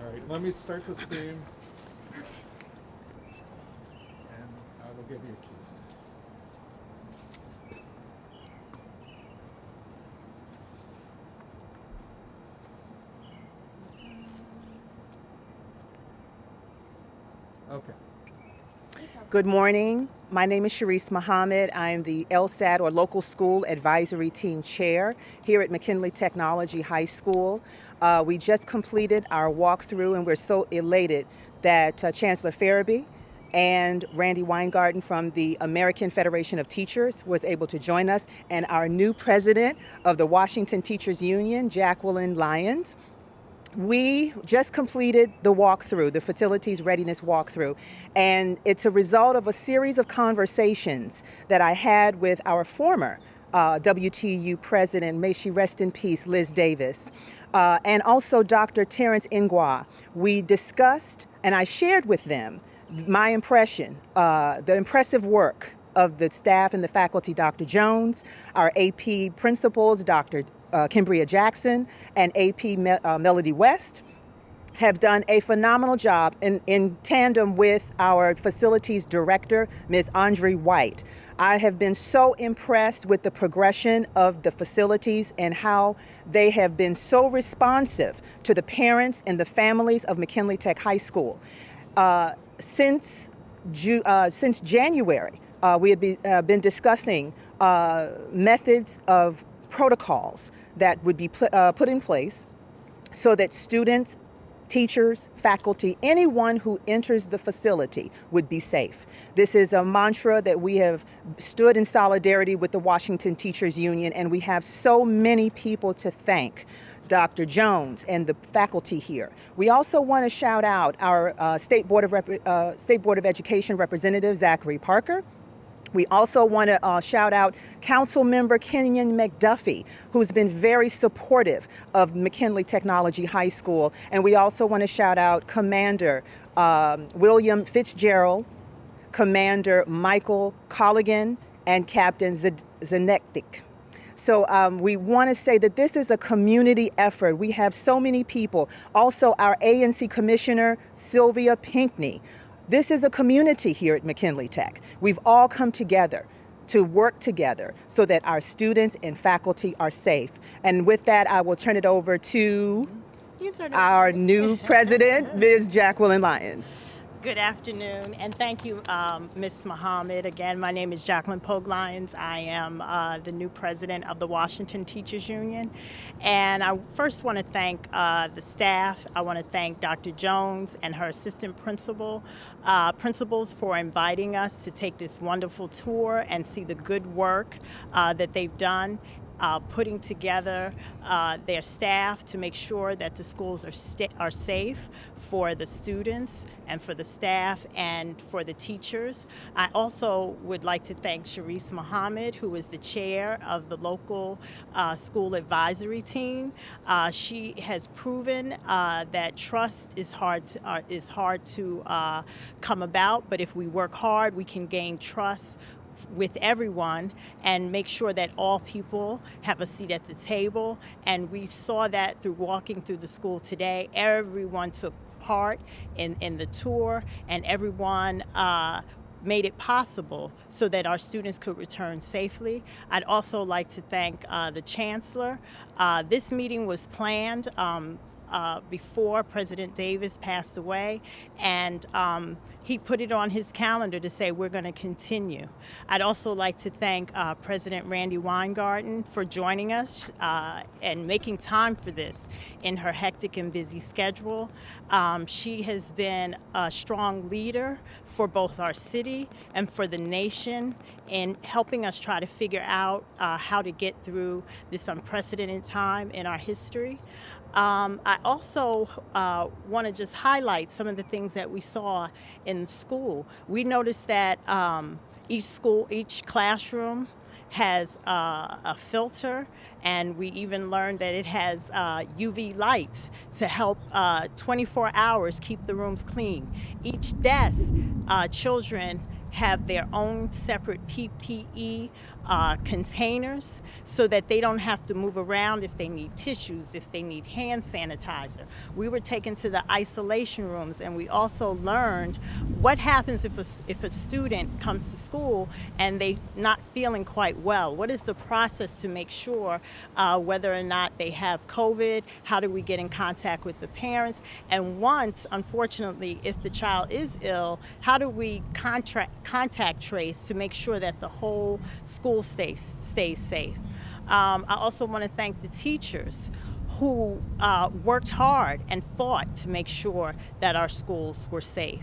All right, let me start the stream, and I will give you a cue. Okay. Good morning. My name is Sharice Muhammad. I'm the LSAT, or Local School Advisory Team Chair here at McKinley Technology High School. We just completed our walkthrough, and we're so elated that Chancellor Farabee and Randy Weingarten from the American Federation of Teachers was able to join us, and our new president of the Washington Teachers Union, Jacqueline Lyons. We just completed the walkthrough, the facilities readiness walkthrough, and it's a result of a series of conversations that I had with our former WTU president, may she rest in peace, Liz Davis, and also Dr. Terrence Ingwa. We discussed, and I shared with them my impression, the impressive work of the staff and the faculty, Dr. Jones, our AP principals, Dr. Kimbria Jackson and AP Melody West, have done a phenomenal job in tandem with our facilities director, Ms. Andre White. I have been so impressed with the progression of the facilities and how they have been so responsive to the parents and the families of McKinley Tech High School. Since January, we have been discussing methods of protocols that would be put in place so that students, teachers, faculty, anyone who enters the facility would be safe. This is a mantra that we have stood in solidarity with the Washington Teachers Union, and we have so many people to thank. Dr. Jones and the faculty here. We also want to shout out our State Board of Education Representative, Zachary Parker. We also want to shout out Council Member Kenyon McDuffie, who's been very supportive of McKinley Technology High School. And we also want to shout out Commander William Fitzgerald, Commander Michael Colligan, and Captain Zanektik. So we want to say that this is a community effort. We have so many people. Also, our ANC Commissioner, Sylvia Pinckney. This is a community here at McKinley Tech. We've all come together to work together so that our students and faculty are safe. And with that, I will turn it over to our new president, Ms. Jacqueline Lyons. Good afternoon, and thank you, Ms. Muhammad. Again, my name is Jacqueline Pogue Lyons. I am the new president of the Washington Teachers Union. And I first want to thank the staff. I want to thank Dr. Jones and her assistant principals for inviting us to take this wonderful tour and see the good work that they've done. Putting together their staff to make sure that the schools are safe for the students and for the staff and for the teachers. I also would like to thank Sharice Muhammad, who is the chair of the local school advisory team. She has proven that trust is hard to come about, but if we work hard, we can gain trust with everyone and make sure that all people have a seat at the table. And we saw that through walking through the school today. Everyone took part in the tour, and everyone made it possible so that our students could return safely. I'd also like to thank the Chancellor. This meeting was planned before President Davis passed away, and he put it on his calendar to say we're going to continue. I'd also like to thank President Randy Weingarten for joining us and making time for this in her hectic and busy schedule. She has been a strong leader for both our city and for the nation in helping us try to figure out how to get through this unprecedented time in our history. I also want to just highlight some of the things that we saw in school. We noticed that each classroom has a filter, and we even learned that it has UV lights to help 24 hours keep the rooms clean. Each desk, children have their own separate PPE containers so that they don't have to move around if they need tissues, if they need hand sanitizer. We were taken to the isolation rooms, and we also learned what happens if a student comes to school and they not feeling quite well. What is the process to make sure whether or not they have COVID? How do we get in contact with the parents? And once, unfortunately, if the child is ill, how do we contact trace to make sure that the whole school stays safe? I also want to thank the teachers who worked hard and fought to make sure that our schools were safe.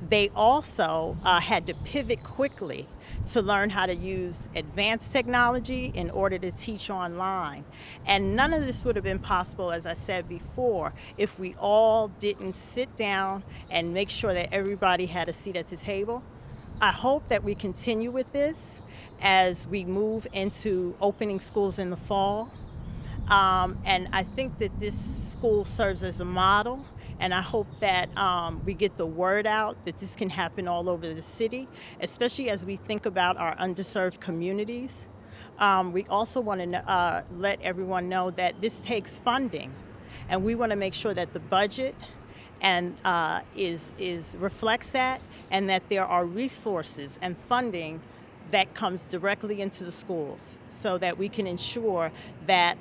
They also had to pivot quickly to learn how to use advanced technology in order to teach online. And none of this would have been possible, as I said before, if we all didn't sit down and make sure that everybody had a seat at the table. I hope that we continue with this as we move into opening schools in the fall. And I think that this school serves as a model, and I hope that we get the word out that this can happen all over the city, especially as we think about our underserved communities. We also want to let everyone know that this takes funding, and we want to make sure that the budget and reflects that, and that there are resources and funding that comes directly into the schools so that we can ensure that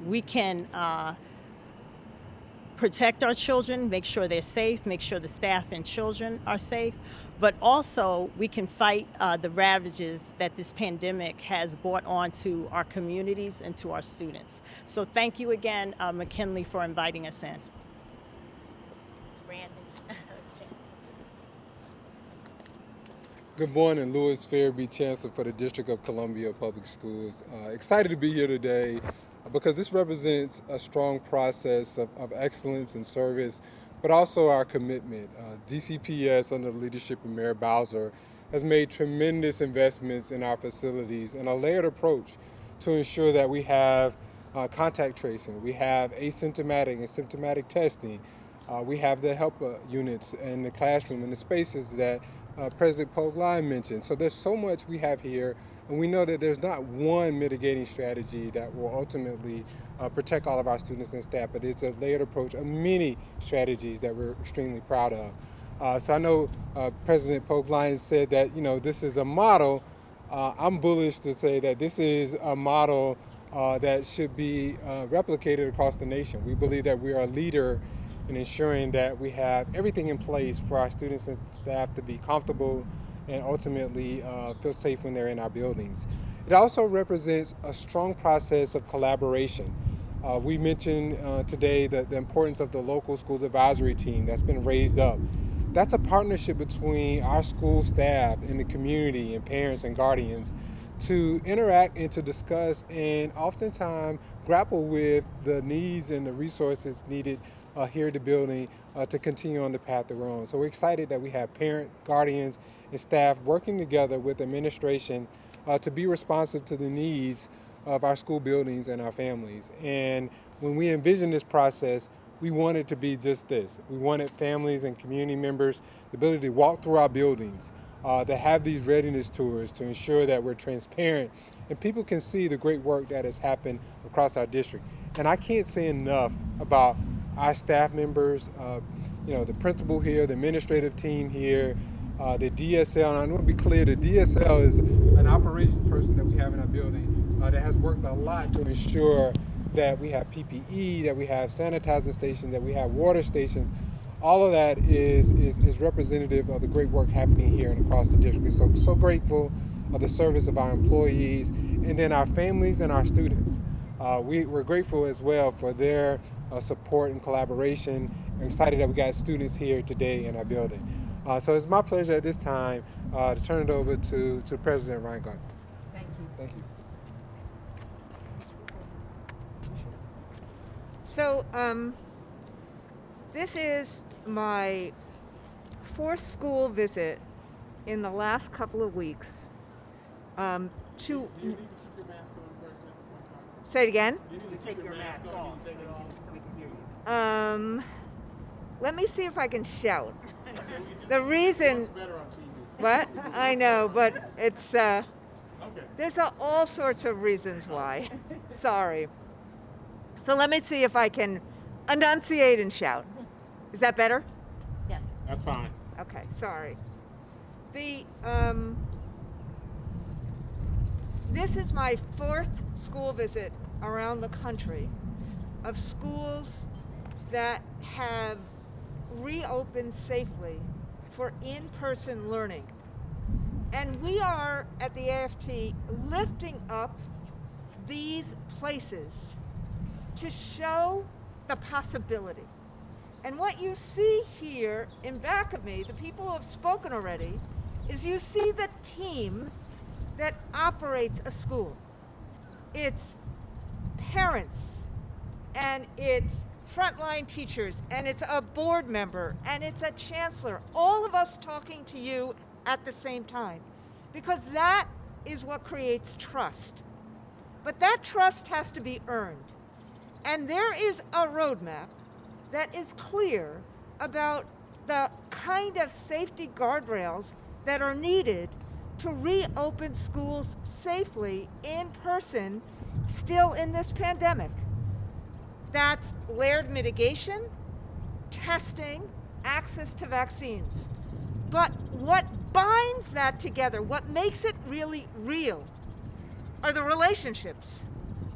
we can protect our children, make sure they're safe, make sure the staff and children are safe, but also we can fight the ravages that this pandemic has brought on to our communities and to our students. So thank you again, McKinley, for inviting us in. Brandon. Good morning, Louis Fairby, Chancellor for the District of Columbia Public Schools. Excited to be here today because this represents a strong process of excellence and service, but also our commitment. DCPS, under the leadership of Mayor Bowser, has made tremendous investments in our facilities and a layered approach to ensure that we have contact tracing, we have asymptomatic and symptomatic testing, we have the help units in the classroom and the spaces that President Pogline mentioned. So there's so much we have here, and we know that there's not one mitigating strategy that will ultimately protect all of our students and staff, but it's a layered approach of many strategies that we're extremely proud of. So I know President Pogline said that, this is a model. I'm bullish to say that this is a model that should be replicated across the nation. We believe that we are a leader in ensuring that we have everything in place for our students and staff to be comfortable and ultimately feel safe when they're in our buildings. It also represents a strong process of collaboration. We mentioned today the importance of the local school advisory team that's been raised up. That's a partnership between our school staff and the community and parents and guardians to interact and to discuss and oftentimes grapple with the needs and the resources needed here at the building to continue on the path that we're on. So we're excited that we have parent, guardians, and staff working together with administration to be responsive to the needs of our school buildings and our families. And when we envision this process, we want it to be just this. We wanted families and community members the ability to walk through our buildings, to have these readiness tours to ensure that we're transparent and people can see the great work that has happened across our district. And I can't say enough about our staff members, the principal here, the administrative team here, the DSL. And I want to be clear, the DSL is an operations person that we have in our building that has worked a lot to ensure that we have PPE, that we have sanitizer stations, that we have water stations. All of that is representative of the great work happening here and across the district. So grateful of the service of our employees and then our families and our students. We're grateful as well for their support and collaboration. I'm excited that we got students here today in our building. So it's my pleasure at this time to turn it over to President Reingart. Thank you. Thank you. So this is my fourth school visit in the last couple of weeks. You need to keep your mask on, President. Say it again. You need to keep your mask on. You take it off so we can hear you. Let me see if I can shout. Okay, The reason- It's better on TV. What? I know, but it's, there's all sorts of reasons why. Sorry. So let me see if I can enunciate and shout. Is that better? Yes. That's fine. Okay, sorry. The, this is my 4th school visit around the country of schools that have reopened safely for in-person learning. And we are at the AFT lifting up these places to show the possibility. And what you see here in back of me, the people who have spoken already, is you see the team that operates a school. It's parents, and it's frontline teachers, and it's a board member, and it's a chancellor, all of us talking to you at the same time, because that is what creates trust. But that trust has to be earned. And there is a roadmap that is clear about the kind of safety guardrails that are needed to reopen schools safely in person still in this pandemic. That's layered mitigation, testing, access to vaccines. But what binds that together, what makes it really real, are the relationships,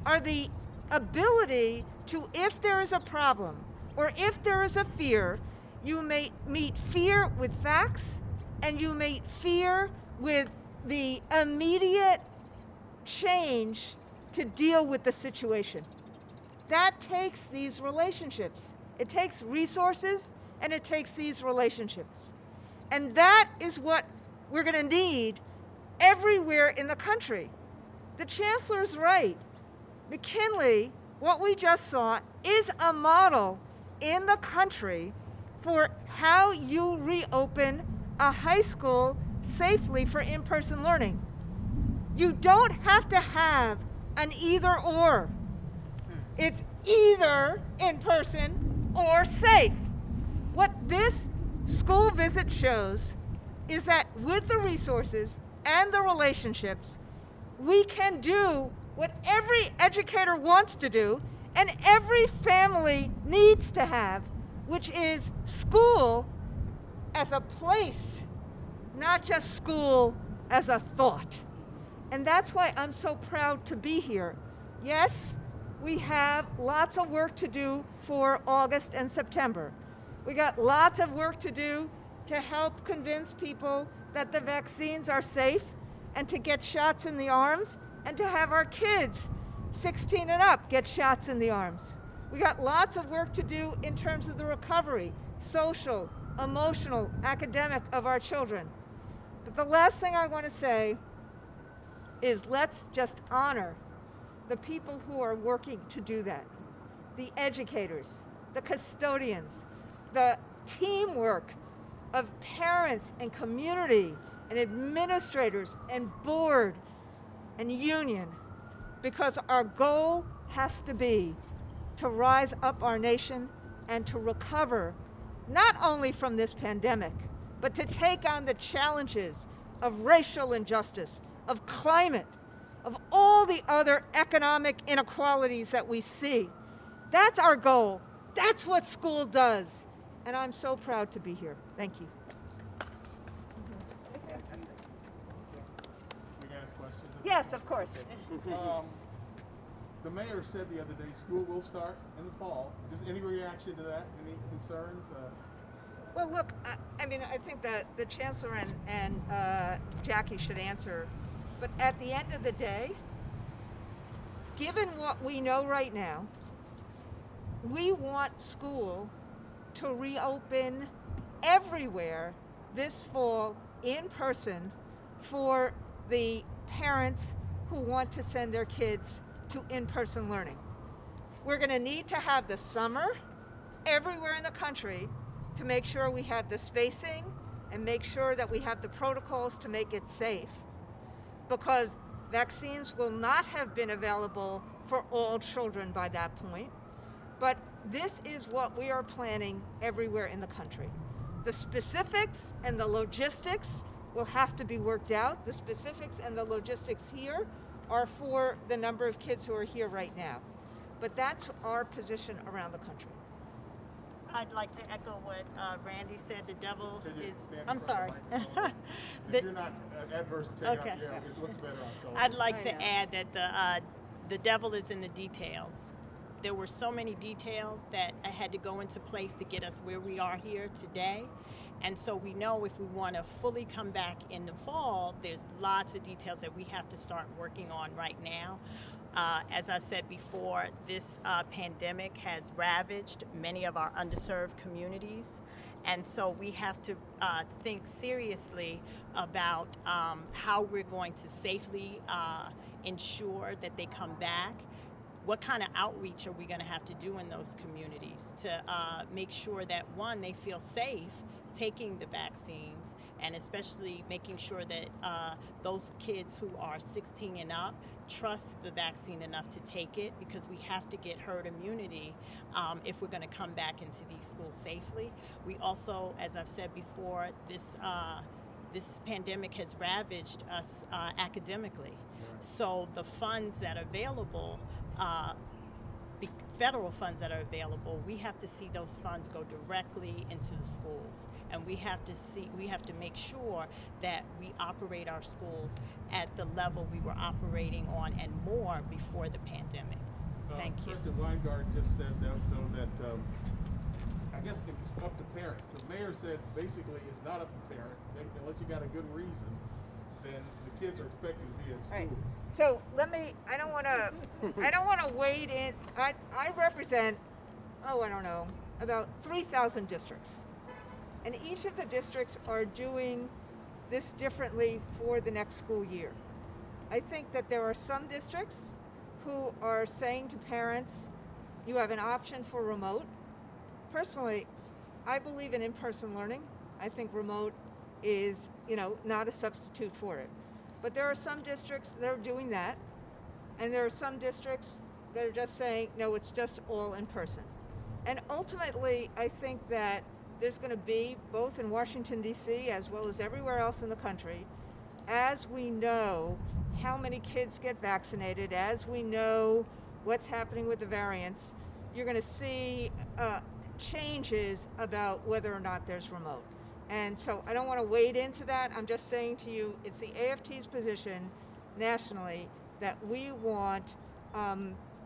are the ability to, if there is a problem or if there is a fear, you may meet fear with facts and you meet fear with the immediate change to deal with the situation. That takes these relationships. It takes resources and it takes these relationships. And that is what we're going to need everywhere in the country. The chancellor's right. McKinley, what we just saw, is a model in the country for how you reopen a high school safely for in-person learning. You don't have to have an either or. It's either in person or safe. What this school visit shows is that with the resources and the relationships, we can do what every educator wants to do and every family needs to have, which is school as a place, not just school as a thought. And that's why I'm so proud to be here. Yes, we have lots of work to do for August and September. We got lots of work to do to help convince people that the vaccines are safe and to get shots in the arms and to have our kids 16 and up get shots in the arms. We got lots of work to do in terms of the recovery, social, emotional, academic of our children. But the last thing I want to say is let's just honor the people who are working to do that. The educators, the custodians, the teamwork of parents and community and administrators and board and union, because our goal has to be to rise up our nation and to recover not only from this pandemic, but to take on the challenges of racial injustice, of climate, of all the other economic inequalities that we see. That's our goal. That's what school does. And I'm so proud to be here. Thank you. We can ask questions. Yes, of course. The mayor said the other day school will start in the fall. Just any reaction to that? Any concerns? Well, look, I mean, I think that the chancellor and Jackie should answer. But at the end of the day, given what we know right now, we want school to reopen everywhere this fall in person for the parents who want to send their kids to in-person learning. We're going to need to have the summer everywhere in the country to make sure we have the spacing and make sure that we have the protocols to make it safe, because vaccines will not have been available for all children by that point. But this is what we are planning everywhere in the country. The specifics and the logistics will have to be worked out. The specifics and the logistics here are for the number of kids who are here right now. But that's our position around the country. I'd like to echo what Randy said. The devil Can you is. stand in I'm front sorry. of the microphone? The- If you're not adverse to taking Okay. out, yeah, it looks better on television. I'd like I to know. add that the devil is in the details. There were so many details that had to go into place to get us where we are here today. And so we know if we want to fully come back in the fall, there's lots of details that we have to start working on right now. As I've said before, this pandemic has ravaged many of our underserved communities. And so we have to think seriously about how we're going to safely ensure that they come back. What kind of outreach are we going to have to do in those communities to make sure that, one, they feel safe taking the vaccines, and especially making sure that those kids who are 16 and up trust the vaccine enough to take it, because we have to get herd immunity if we're going to come back into these schools safely. We also, as I've said before, this pandemic has ravaged us academically. So the funds that are available, federal funds that are available, we have to see those funds go directly into the schools, and we have to make sure that we operate our schools at the level we were operating on and more before the pandemic. Thank you. President Weingart just said though that I guess it's up to parents. The mayor said basically it's not up to parents unless you got a good reason. Then the kids are expected to be in school. Right. So I don't want to wade in. I represent, I don't know, about 3,000 districts. And each of the districts are doing this differently for the next school year. I think that there are some districts who are saying to parents, you have an option for remote. Personally, I believe in in-person learning. I think remote is, not a substitute for it. But there are some districts that are doing that, and there are some districts that are just saying, no, it's just all in person. And ultimately, I think that there's going to be, both in Washington, D.C., as well as everywhere else in the country, as we know how many kids get vaccinated, as we know what's happening with the variants, you're going to see changes about whether or not there's remote. And so I don't want to wade into that. I'm just saying to you, it's the AFT's position nationally that we want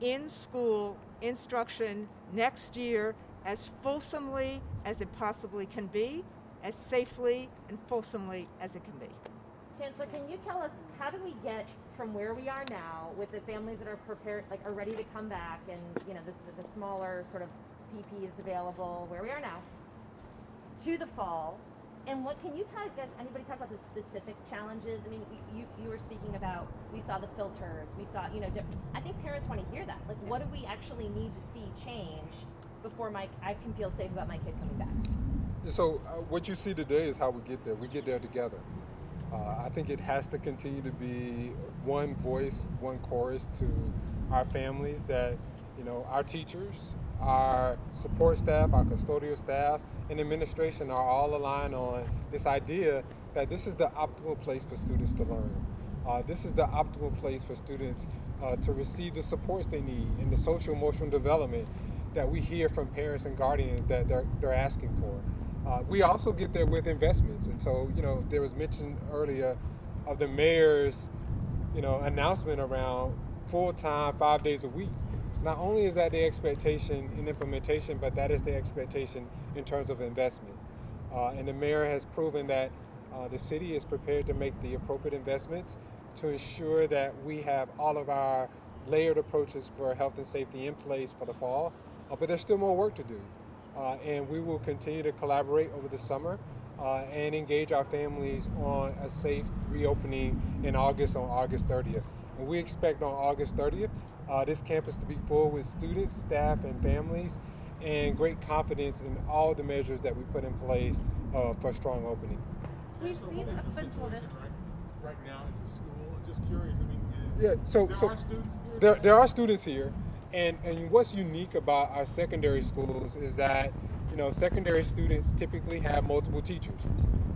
in-school instruction next year as fulsomely as it possibly can be, as safely and fulsomely as it can be. Chancellor, can you tell us, how do we get from where we are now with the families that are prepared, are ready to come back, and the smaller sort of PP is available, where we are now, to the fall? And what can you anybody talk about the specific challenges? I mean, you were speaking about, we saw the filters, we saw, I think parents want to hear that. Like, what do we actually need to see change before I can feel safe about my kid coming back? So what you see today is how we get there. We get there together. I think it has to continue to be one voice, one chorus to our families, that, our teachers, our support staff, our custodial staff, and administration are all aligned on this idea that this is the optimal place for students to learn. This is the optimal place for students to receive the supports they need in the social emotional development that we hear from parents and guardians that they're asking for. We also get there with investments. And so, there was mention earlier of the mayor's, announcement around full-time, 5 days a week. Not only is that the expectation in implementation, but that is the expectation in terms of investment. And the mayor has proven that the city is prepared to make the appropriate investments to ensure that we have all of our layered approaches for health and safety in place for the fall. But there's still more work to do. And we will continue to collaborate over the summer and engage our families on a safe reopening in August, on August 30th. And we expect on August 30th, this campus to be full with students, staff, and families, and great confidence in all the measures that we put in place for a strong opening. We've seen the situation right now at the school. Just curious. I mean, Yeah. So there are students here. There are students here, And what's unique about our secondary schools is that, secondary students typically have multiple teachers.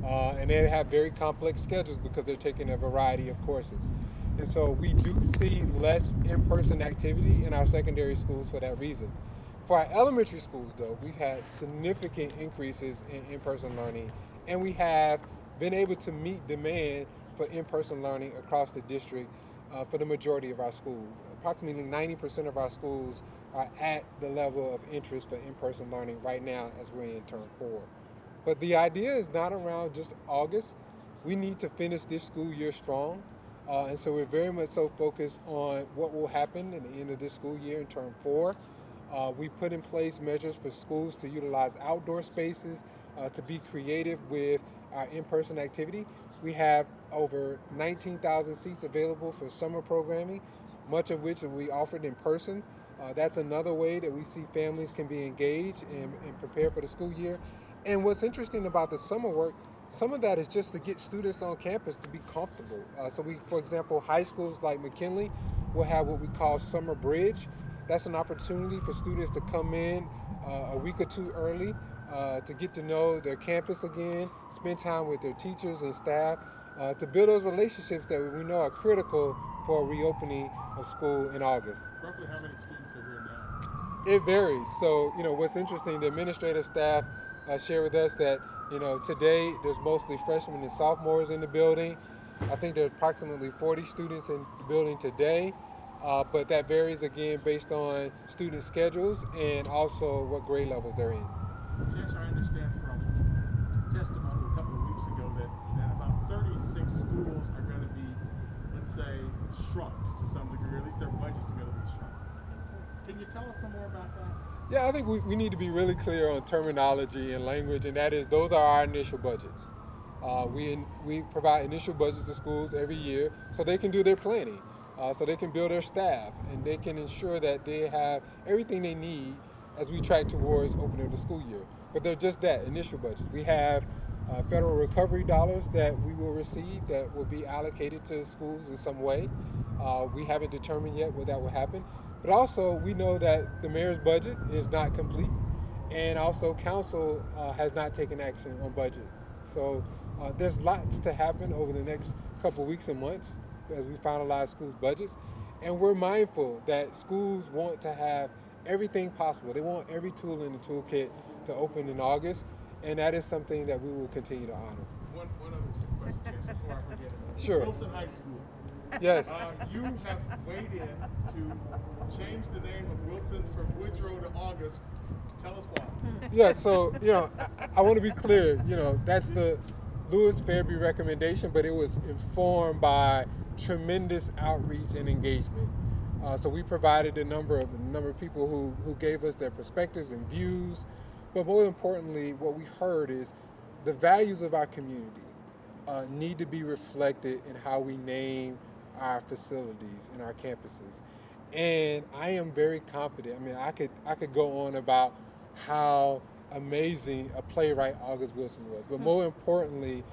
And they have very complex schedules because they're taking a variety of courses. And so we do see less in-person activity in our secondary schools for that reason. For our elementary schools, though, we've had significant increases in in-person learning, and we have been able to meet demand for in-person learning across the district for the majority of our schools. Approximately 90% of our schools are at the level of interest for in-person learning right now as we're in term 4. But the idea is not around just August. We need to finish this school year strong. And so we're very much so focused on what will happen at the end of this school year in term 4. We put in place measures for schools to utilize outdoor spaces, to be creative with our in-person activity. We have over 19,000 seats available for summer programming, much of which will be offered in person. That's another way that we see families can be engaged and prepare for the school year. And what's interesting about the summer work, some of that is just to get students on campus to be comfortable. So we, for example, high schools like McKinley will have what we call Summer Bridge. That's an opportunity for students to come in a week or two early to get to know their campus again, spend time with their teachers and staff, to build those relationships that we know are critical for a reopening of school in August. Roughly how many students are here now? It varies. So, what's interesting, the administrative staff share with us that, today there's mostly freshmen and sophomores in the building. I think there's approximately 40 students in the building today, but that varies again based on student schedules and also what grade levels they're in. Chancellor, I understand from testimony a couple of weeks ago that about 36 schools are going to be, let's say, shrunk to some degree, or at least their budgets are going to be shrunk. Can you tell us some more about that? Yeah, I think we need to be really clear on terminology and language, and that is those are our initial budgets. We provide initial budgets to schools every year so they can do their planning, so they can build their staff, and they can ensure that they have everything they need as we track towards opening of the school year. But they're just that, initial budgets. We have federal recovery dollars that we will receive that will be allocated to schools in some way. We haven't determined yet where that will happen. But also, we know that the mayor's budget is not complete, and also council has not taken action on budget. So there's lots to happen over the next couple weeks and months as we finalize schools' budgets. And we're mindful that schools want to have everything possible. They want every tool in the toolkit to open in August, and that is something that we will continue to honor. One other question, Chancellor, before I forget it. Sure. Wilson High School. Yes. You have weighed in to change the name of Wilson from Woodrow to August. Tell us why. Yeah, so, I want to be clear, that's the Lewis Fairby recommendation, but it was informed by tremendous outreach and engagement. So we provided a number of people who gave us their perspectives and views, but more importantly, what we heard is the values of our community need to be reflected in how we name our facilities and our campuses. And I am very confident. I mean, I could go on about how amazing a playwright August Wilson was, but more importantly,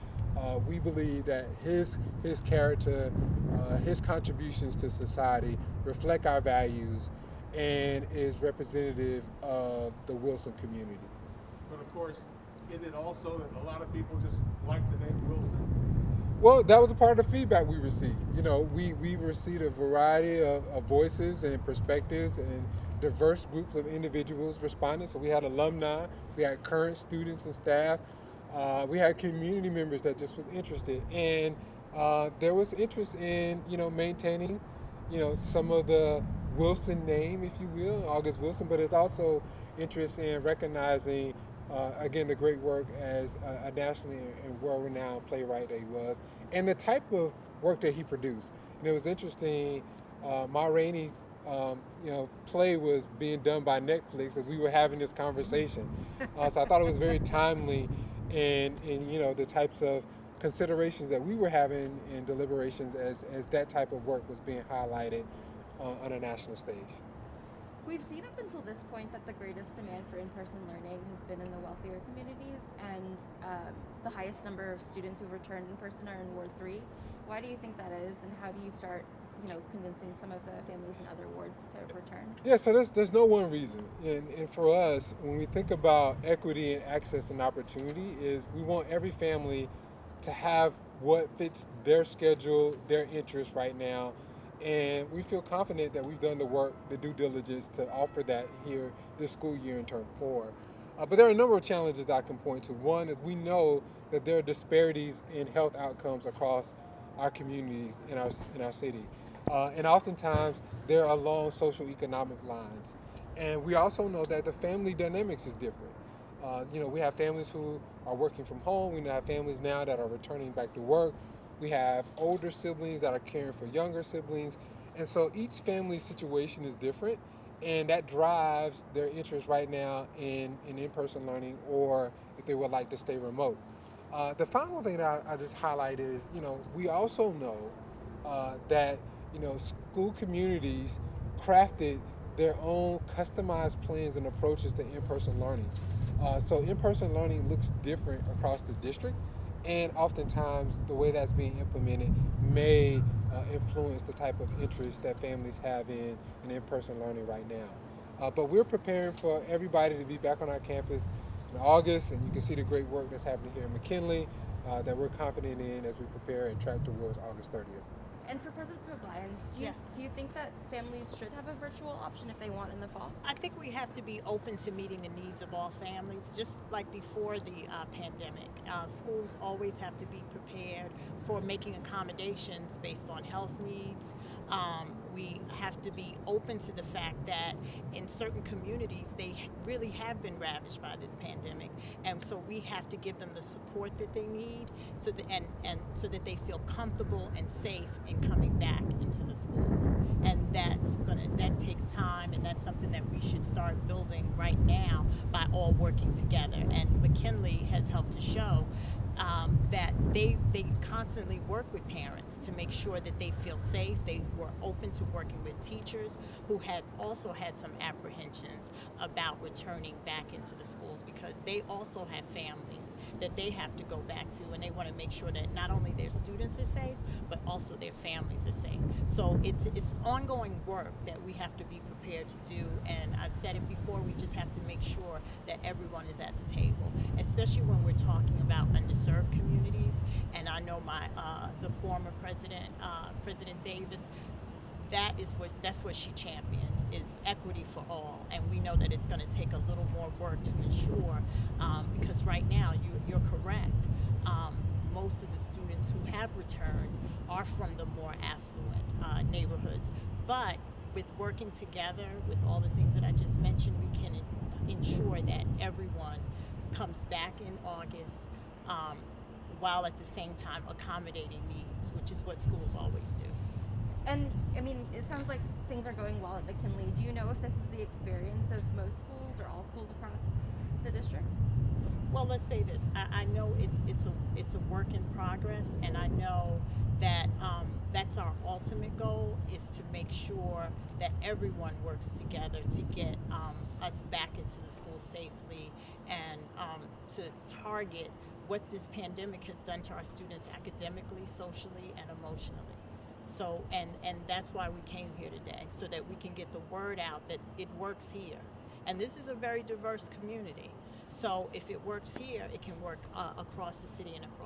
we believe that his character, his contributions to society reflect our values and is representative of the Wilson community. But of course, isn't it also that a lot of people just like the name Wilson? Well, that was a part of the feedback we received. We received a variety of voices and perspectives and diverse groups of individuals responding. So we had alumni, we had current students and staff, we had community members that just was interested, and there was interest in maintaining some of the Wilson name, if you will, August Wilson, but there's also interest in recognizing again the great work as a nationally and world-renowned playwright that he was, and the type of work that he produced. And it was interesting. Ma Rainey's play was being done by Netflix as we were having this conversation. So I thought it was very timely in the types of considerations that we were having in deliberations as that type of work was being highlighted on a national stage. We've seen up until this point that the greatest demand for in-person learning has been in the wealthier communities, and the highest number of students who've returned in person are in Ward 3. Why do you think that is, and how do you start convincing some of the families in other wards to return? Yeah, so there's no one reason. And for us, when we think about equity and access and opportunity, is we want every family to have what fits their schedule, their interests right now. And we feel confident that we've done the work, the due diligence to offer that here this school year in term 4. But there are a number of challenges that I can point to. One is we know that there are disparities in health outcomes across our communities in our city. And oftentimes there are long social economic lines. And we also know that the family dynamics is different. We have families who are working from home. We have families now that are returning back to work. We have older siblings that are caring for younger siblings. And so each family's situation is different, and that drives their interest right now in in-person learning, or if they would like to stay remote. The final thing that I just highlight is, we also know that, school communities crafted their own customized plans and approaches to in-person learning. So in-person learning looks different across the district, and oftentimes the way that's being implemented may influence the type of interest that families have in in-person learning right now. But we're preparing for everybody to be back on our campus in August, and you can see the great work that's happening here in McKinley that we're confident in as we prepare and track towards August 30th. And for President Lyons, do you think that families should have a virtual option if they want in the fall? I think we have to be open to meeting the needs of all families, just like before the pandemic. Schools always have to be prepared for making accommodations based on health needs. We have to be open to the fact that in certain communities, they really have been ravaged by this pandemic. And so we have to give them the support that they need so that, and so that they feel comfortable and safe in coming back into the schools. And that takes time, and that's something that we should start building right now by all working together. And McKinley has helped to show that they constantly work with parents to make sure that they feel safe. They were open to working with teachers who had also had some apprehensions about returning back into the schools, because they also have families that they have to go back to, and they want to make sure that not only their students are safe, but also their families are safe. So it's ongoing work that we have to be prepared to do, and I've said it before, we just have to make sure that everyone is at the table, especially when we're talking about underserved communities. And I know the former president, President Davis, that's what she championed, is equity for all. And we know that it's going to take a little more work to ensure, because right now you're correct. Most of the students who have returned are from the more affluent neighborhoods. But with working together, with all the things that I just mentioned, we can ensure that everyone comes back in August, while at the same time accommodating needs, which is what schools always do. And I mean, it sounds like things are going well at McKinley. Do you know if this is the experience of most schools or all schools across the district? Well, let's say this. I know it's a work in progress, and I know that that's our ultimate goal, is to make sure that everyone works together to get us back into the school safely, and to target what this pandemic has done to our students academically, socially, and emotionally. So, and that's why we came here today, so that we can get the word out that it works here. And this is a very diverse community. So if it works here, it can work across the city and across